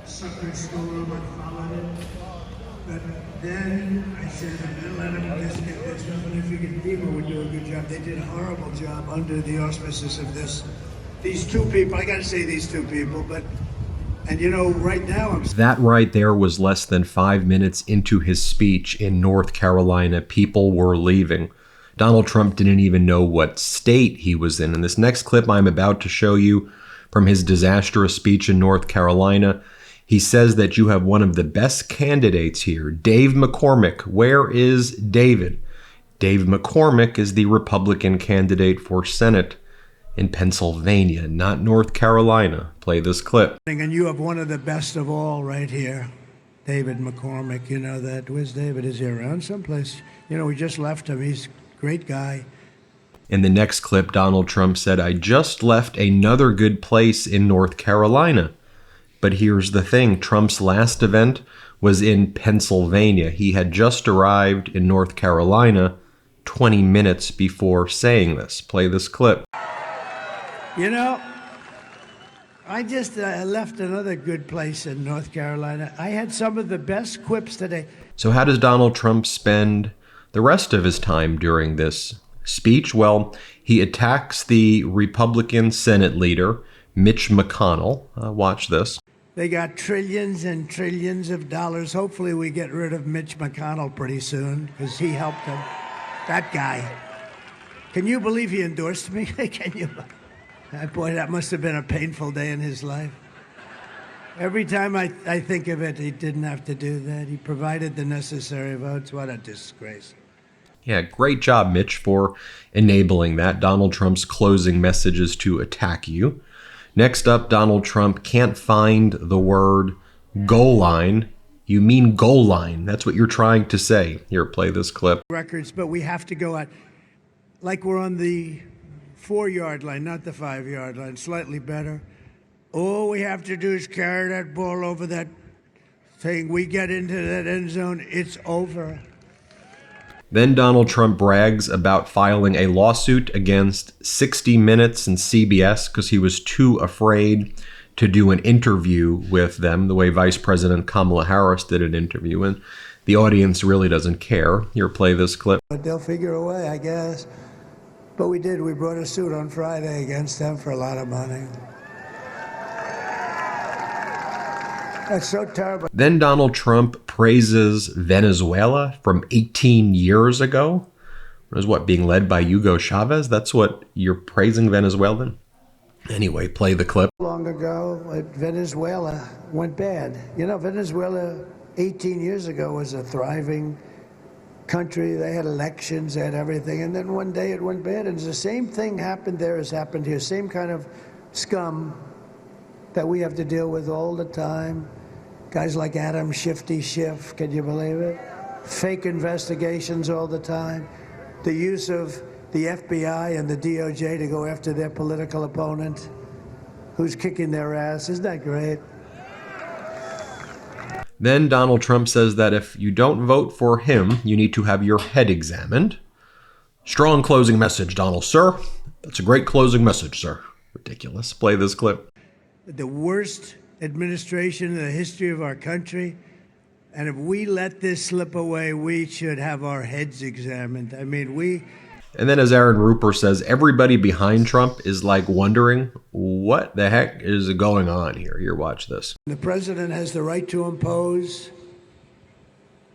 sucker storm. I followed it. But then I said, I'm going to let them just get this. But if you get people would do a good job. They did a horrible job under the auspices of these two people. I got to say these two people, but, and you know, right now That right there was less than 5 minutes into his speech in North Carolina. People were leaving. Donald Trump didn't even know what state he was in. In this next clip I'm about to show you from his disastrous speech in North Carolina, he says that you have one of the best candidates here, Dave McCormick. Where is David? Dave McCormick is the Republican candidate for Senate in Pennsylvania, not North Carolina. Play this clip. And you have one of the best of all right here, David McCormick. You know that. Where's David? Is he around someplace? You know, we just left him. He's a great guy. In the next clip, Donald Trump said, I just left another good place in North Carolina. But here's the thing, Trump's last event was in Pennsylvania. He had just arrived in North Carolina 20 minutes before saying this. Play this clip. You know, I just left another good place in North Carolina. I had some of the best quips today. So how does Donald Trump spend the rest of his time during this speech? Well, he attacks the Republican Senate leader, Mitch McConnell. Watch this. They got trillions and trillions of dollars. Hopefully we get rid of Mitch McConnell pretty soon because he helped them. That guy. Can you believe he endorsed me? Can you? Boy, that must have been a painful day in his life. Every time I think of it, he didn't have to do that. He provided the necessary votes. What a disgrace. Yeah, great job, Mitch, for enabling that. Donald Trump's closing message is to attack you. Next up, Donald Trump can't find the word goal line. You mean goal line. That's what you're trying to say. Here, play this clip. Records, but we have to go out like we're on the 4-yard line, not the 5-yard line, slightly better. All we have to do is carry that ball over that thing. We get into that end zone, it's over. Then Donald Trump brags about filing a lawsuit against 60 Minutes and CBS because he was too afraid to do an interview with them the way Vice President Kamala Harris did an interview, and the audience really doesn't care. Here, play this clip. But they'll figure a way, I guess. But we did. We brought a suit on Friday against them for a lot of money. That's so terrible. Then Donald Trump praises Venezuela from 18 years ago. It was what, being led by Hugo Chavez? That's what you're praising Venezuelan? Anyway, play the clip. Long ago, Venezuela went bad. You know, Venezuela 18 years ago was a thriving country. They had elections, they had everything. And then one day it went bad. And the same thing happened there as happened here. Same kind of scum that we have to deal with all the time. Guys like Adam Shifty Schiff, can you believe it? Fake investigations all the time. The use of the FBI and the DOJ to go after their political opponent who's kicking their ass. Isn't that great? Then Donald Trump says that if you don't vote for him, you need to have your head examined. Strong closing message, Donald, sir. That's a great closing message, sir. Ridiculous. Play this clip. The worst administration in the history of our country. And if we let this slip away, we should have our heads examined. I mean, And then as Aaron Rupert says, everybody behind Trump is like wondering, what the heck is going on here? Here, watch this. The president has the right to impose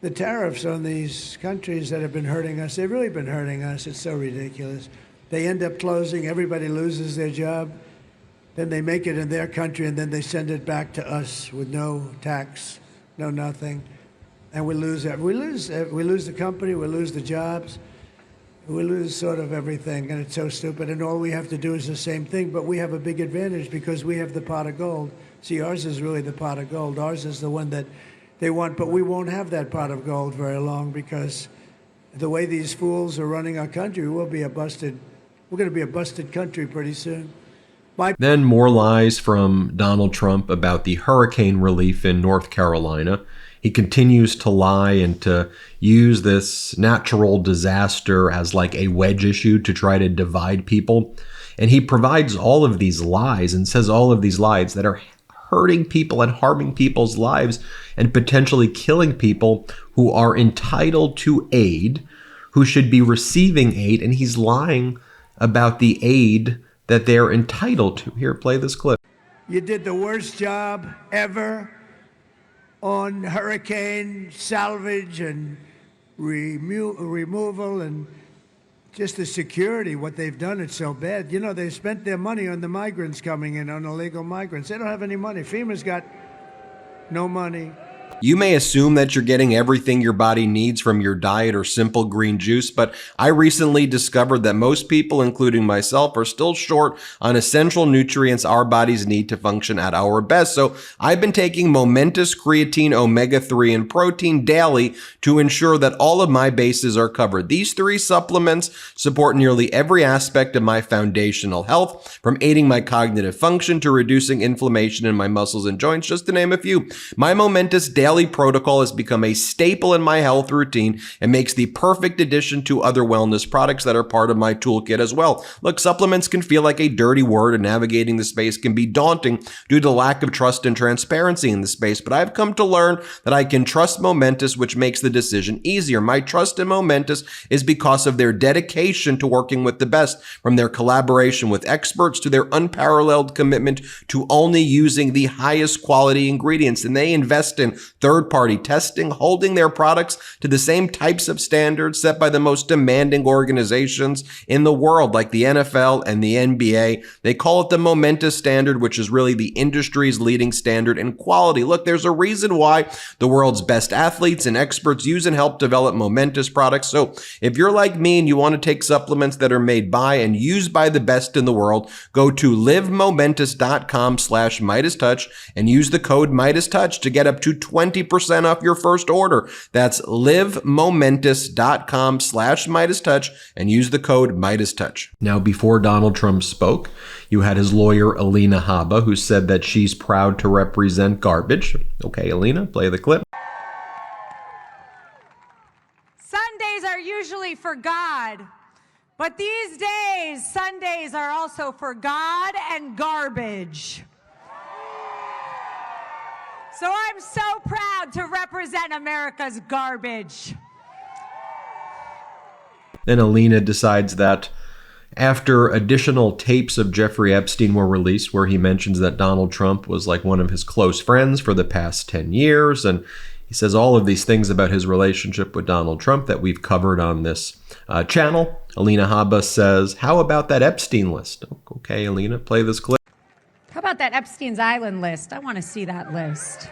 the tariffs on these countries that have been hurting us. They've really been hurting us. It's so ridiculous. They end up closing. Everybody loses their job. Then they make it in their country, and then they send it back to us with no tax, no nothing. And we lose it. We lose the company. We lose the jobs. We lose sort of everything, and it's so stupid. And all we have to do is the same thing, but we have a big advantage because we have the pot of gold. See, ours is really the pot of gold. Ours is the one that they want, but we won't have that pot of gold very long because the way these fools are running our country, we're going to be a busted country pretty soon. Then more lies from Donald Trump about the hurricane relief in North Carolina. He continues to lie and to use this natural disaster as like a wedge issue to try to divide people. And he provides all of these lies and says all of these lies that are hurting people and harming people's lives and potentially killing people who are entitled to aid, who should be receiving aid, and he's lying about the aid that they're entitled to. Here, play this clip. You did the worst job ever on hurricane salvage and removal and just the security. What they've done, it's so bad. You know, they spent their money on the migrants coming in, on illegal migrants. They don't have any money. FEMA's got no money. You may assume that you're getting everything your body needs from your diet or simple green juice, but I recently discovered that most people, including myself, are still short on essential nutrients our bodies need to function at our best. So I've been taking Momentous creatine, omega-3, and protein daily to ensure that all of my bases are covered. These 3 supplements support nearly every aspect of my foundational health, from aiding my cognitive function to reducing inflammation in my muscles and joints, just to name a few. My Momentous daily protocol has become a staple in my health routine and makes the perfect addition to other wellness products that are part of my toolkit as well. Look, supplements can feel like a dirty word, and navigating the space can be daunting due to lack of trust and transparency in the space, but I've come to learn that I can trust Momentous, which makes the decision easier. My trust in Momentous is because of their dedication to working with the best, from their collaboration with experts to their unparalleled commitment to only using the highest quality ingredients, and they invest in third-party testing, holding their products to the same types of standards set by the most demanding organizations in the world, like the NFL and the NBA. They call it the Momentous standard, which is really the industry's leading standard in quality. Look, there's a reason why the world's best athletes and experts use and help develop Momentous products. So if you're like me and you want to take supplements that are made by and used by the best in the world, go to livemomentous.com/MeidasTouch and use the code MeidasTouch to get up to 20% off your first order. That's livemomentous.com/MeidasTouch and use the code MeidasTouch. Now, before Donald Trump spoke, you had his lawyer, Alina Habba, who said that she's proud to represent garbage. Okay, Alina, play the clip. Sundays are usually for God, but these days, Sundays are also for God and garbage. So I'm so proud to represent America's garbage. Then Alina decides that after additional tapes of Jeffrey Epstein were released, where he mentions that Donald Trump was like one of his close friends for the past 10 years, and he says all of these things about his relationship with Donald Trump that we've covered on this channel, Alina Habba says, how about that Epstein list? Okay, Alina, play this clip. How about that Epstein's Island list? I want to see that list.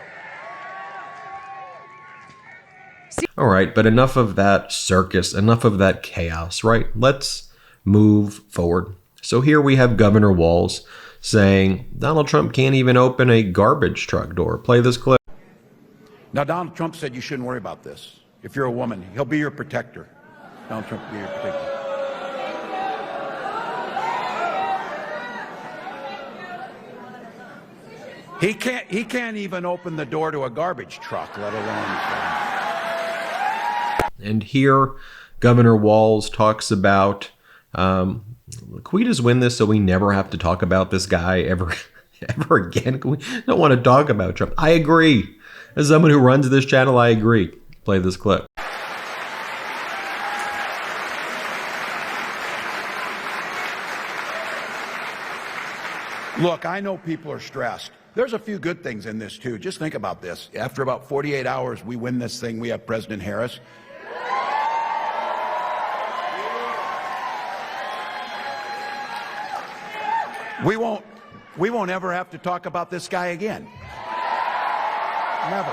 All right, but enough of that circus, enough of that chaos, right? Let's move forward. So here we have Governor Walz saying Donald Trump can't even open a garbage truck door. Play this clip. Now, Donald Trump said you shouldn't worry about this. If you're a woman, he'll be your protector. Donald Trump will be your protector. He can't even open the door to a garbage truck, let alone. And here, Governor Walz talks about, can we just win this so we never have to talk about this guy ever again? We don't want to talk about Trump. I agree. As someone who runs this channel, I agree. Play this clip. Look, I know people are stressed. There's a few good things in this, too. Just think about this. After about 48 hours, we win this thing. We have President Harris. We won't ever have to talk about this guy again. Never.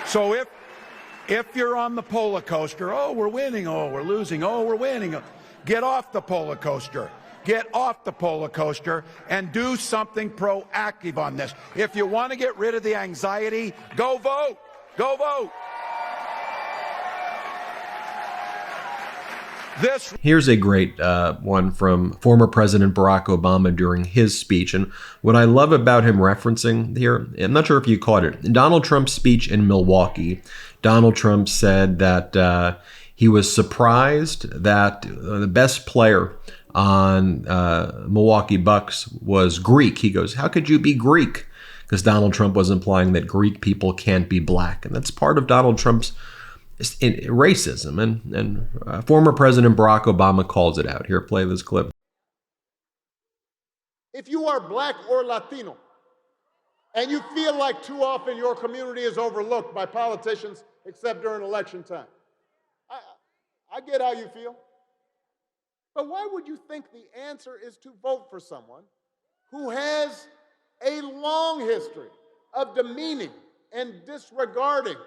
So if you're on the polar coaster, oh, we're winning, oh, we're losing, oh, we're winning, get off the polar coaster. Get off the polar coaster and do something proactive on this. If you want to get rid of the anxiety, go vote. Go vote. Here's a great one from former President Barack Obama during his speech. And what I love about him referencing here, I'm not sure if you caught it, in Donald Trump's speech in Milwaukee, Donald Trump said that he was surprised that the best player on Milwaukee Bucks was Greek. He goes, how could you be Greek? Because Donald Trump was implying that Greek people can't be black. And that's part of Donald Trump's racism. And former President Barack Obama calls it out. Here, play this clip. If you are black or Latino, and you feel like too often your community is overlooked by politicians except during election time, I get how you feel. But why would you think the answer is to vote for someone who has a long history of demeaning and disregarding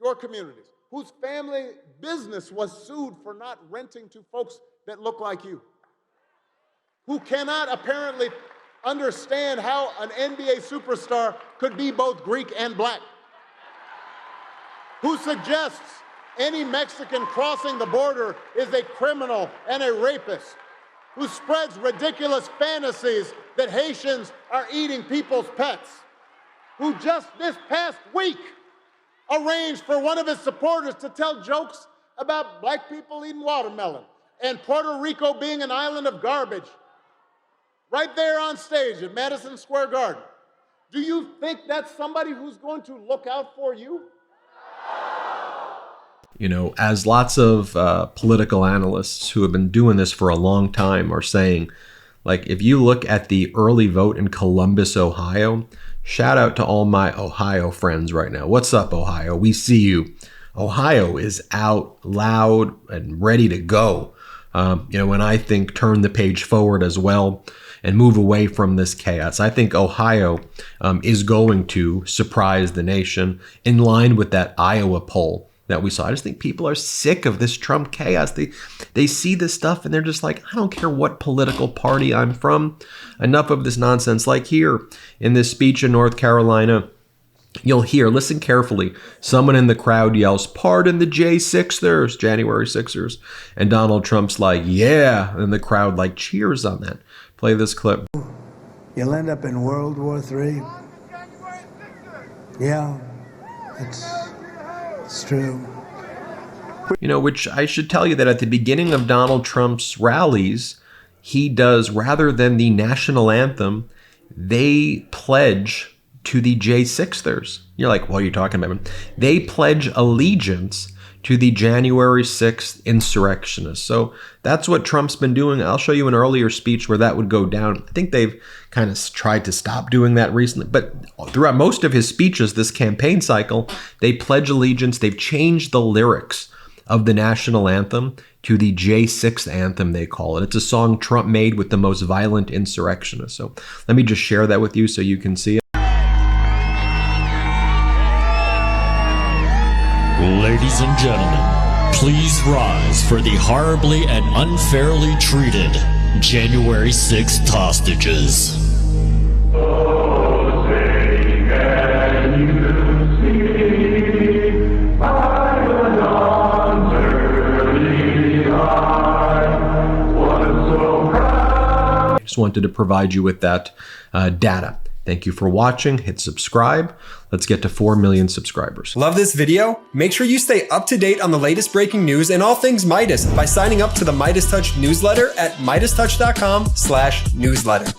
your communities, whose family business was sued for not renting to folks that look like you, who cannot apparently understand how an NBA superstar could be both Greek and black, who suggests any Mexican crossing the border is a criminal and a rapist, who spreads ridiculous fantasies that Haitians are eating people's pets, who just this past week arranged for one of his supporters to tell jokes about black people eating watermelon and Puerto Rico being an island of garbage, right there on stage at Madison Square Garden. Do you think that's somebody who's going to look out for you? You know, as lots of political analysts who have been doing this for a long time are saying, like, if you look at the early vote in Columbus, Ohio, shout out to all my Ohio friends right now. What's up, Ohio? We see you. Ohio is out loud and ready to go. You know, when I think turn the page forward as well and move away from this chaos, I think Ohio is going to surprise the nation in line with that Iowa poll that we saw. I just think people are sick of this Trump chaos. They see this stuff and they're just like, I don't care what political party I'm from. Enough of this nonsense. Like here in this speech in North Carolina, you'll hear, listen carefully, someone in the crowd yells, pardon the J6ers, January 6ers. And Donald Trump's like, yeah. And the crowd like cheers on that. Play this clip. You'll end up in World War III. Yeah, it's true. You know, which I should tell you that at the beginning of Donald Trump's rallies, he does, rather than the national anthem, they pledge to the J6ers. You're like, what are you talking about? They pledge allegiance to the January 6th insurrectionists. So that's what Trump's been doing. I'll show you an earlier speech where that would go down. I think they've kind of tried to stop doing that recently. But throughout most of his speeches this campaign cycle, they pledge allegiance. They've changed the lyrics of the national anthem to the J6 anthem, they call it. It's a song Trump made with the most violent insurrectionists. So let me just share that with you so you can see it. Ladies and gentlemen, please rise for the horribly and unfairly treated January 6th hostages. I just wanted to provide you with that data. Thank you for watching. Hit subscribe. Let's get to 4 million subscribers. Love this video? Make sure you stay up to date on the latest breaking news and all things Midas by signing up to the MeidasTouch newsletter at MeidasTouch.com/newsletter.